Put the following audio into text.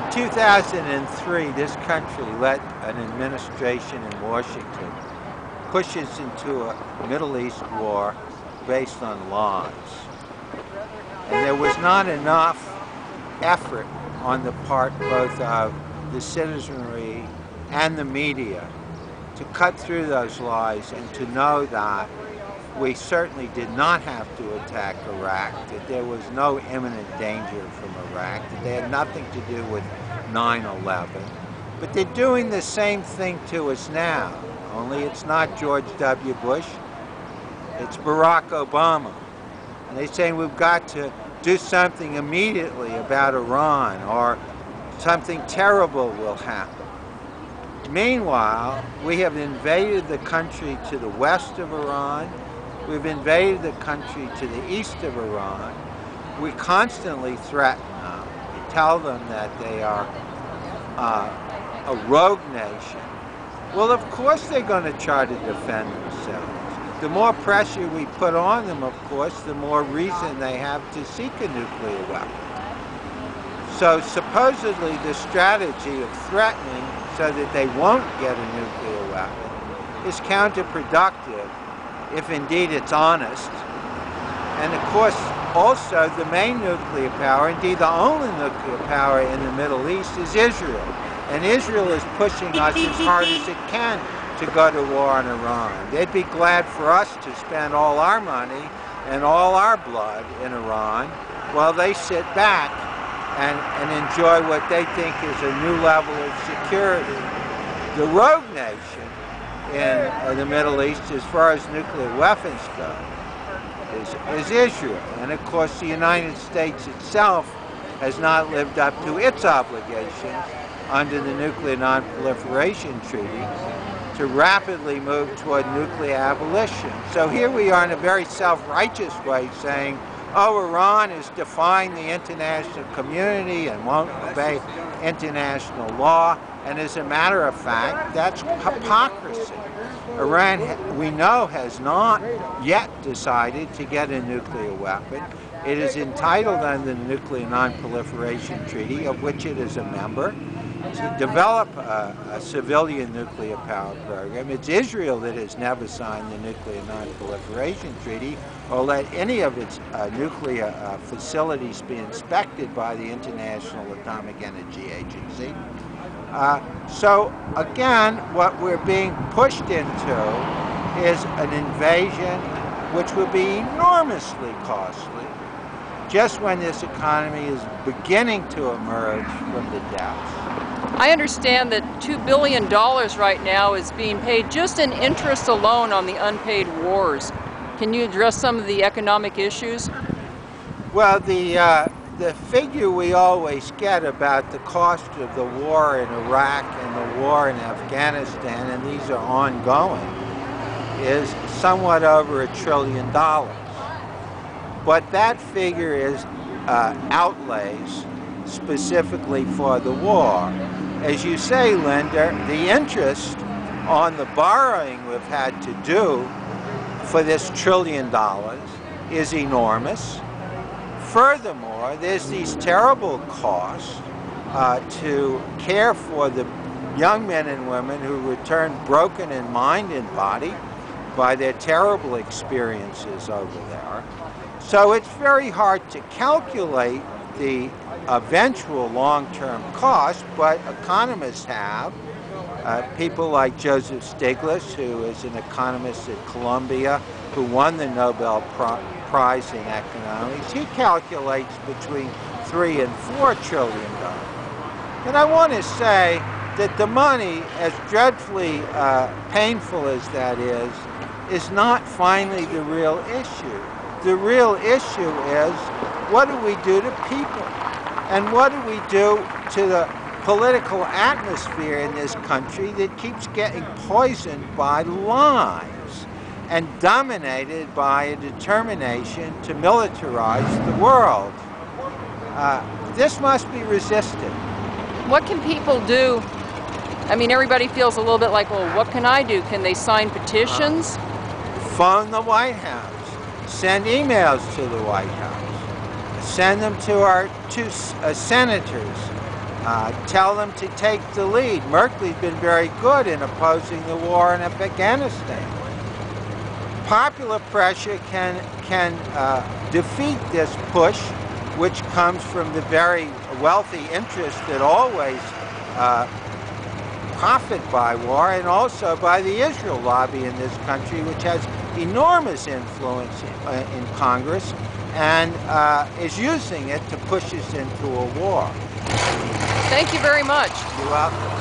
In 2003, this country let an administration in Washington push us into a Middle East war based on lies. And there was not enough effort on the part both of the citizenry and the media to cut through those lies and to know that we certainly did not have to attack Iraq, that there was no imminent danger from Iraq, that they had nothing to do with 9/11. But they're doing the same thing to us now, only it's not George W. Bush, it's Barack Obama. And they're saying we've got to do something immediately about Iran or something terrible will happen. Meanwhile, we have invaded the country to the west of Iran. We've invaded the country to the east of Iran. We constantly threaten them. We tell them that they are a rogue nation. Well, of course they're going to try to defend themselves. The more pressure we put on them, of course, the more reason they have to seek a nuclear weapon. So supposedly the strategy of threatening so that they won't get a nuclear weapon is counterproductive if indeed it's honest. And of course, also the main nuclear power, indeed the only nuclear power in the Middle East, is Israel. And Israel is pushing us as hard as it can to go to war on Iran. They'd be glad for us to spend all our money and all our blood in Iran while they sit back and enjoy what they think is a new level of security. The rogue nation in the Middle East, as far as nuclear weapons go, is Israel. And of course, the United States itself has not lived up to its obligations under the Nuclear Non-Proliferation Treaty to rapidly move toward nuclear abolition. So here we are in a very self-righteous way saying, oh, Iran is defying the international community and won't obey international law. And as a matter of fact, that's hypocrisy. Iran, we know, has not yet decided to get a nuclear weapon. It is entitled under the Nuclear Non-Proliferation Treaty, of which it is a member, to develop a civilian nuclear power program. It's Israel that has never signed the Nuclear Non-Proliferation Treaty or let any of its nuclear facilities be inspected by the International Atomic Energy Agency. So again, what we're being pushed into is an invasion which will be enormously costly just when this economy is beginning to emerge from the depths. I understand that $2 billion right now is being paid just in interest alone on the unpaid wars. Can you address some of the economic issues? Well, the figure we always get about the cost of the war in Iraq and the war in Afghanistan, and these are ongoing, is somewhat over $1 trillion. But that figure is outlays specifically for the war. As you say, Linda, the interest on the borrowing we've had to do for this $1 trillion is enormous. Furthermore, there's these terrible costs to care for the young men and women who return broken in mind and body by their terrible experiences over there. So it's very hard to calculate the eventual long-term cost, but economists have. People like Joseph Stiglitz, who is an economist at Columbia, who won the Nobel Prize in economics, he calculates between $3 and $4 trillion. And I want to say that the money, as dreadfully painful as that is not finally the real issue. The real issue is, what do we do to people? And what do we do to the political atmosphere in this country that keeps getting poisoned by lies and dominated by a determination to militarize the world? This must be resisted. What can people do? I mean, everybody feels a little bit like, well, what can I do? Can they sign petitions? Phone the White House. Send emails to the White House. Send them to our two senators, tell them to take the lead. Merkley's been very good in opposing the war in Afghanistan. Popular pressure can defeat this push, which comes from the very wealthy interests that always profit by war, and also by the Israel lobby in this country, which has enormous influence in Congress and is using it to push us into a war. Thank you very much. You're welcome.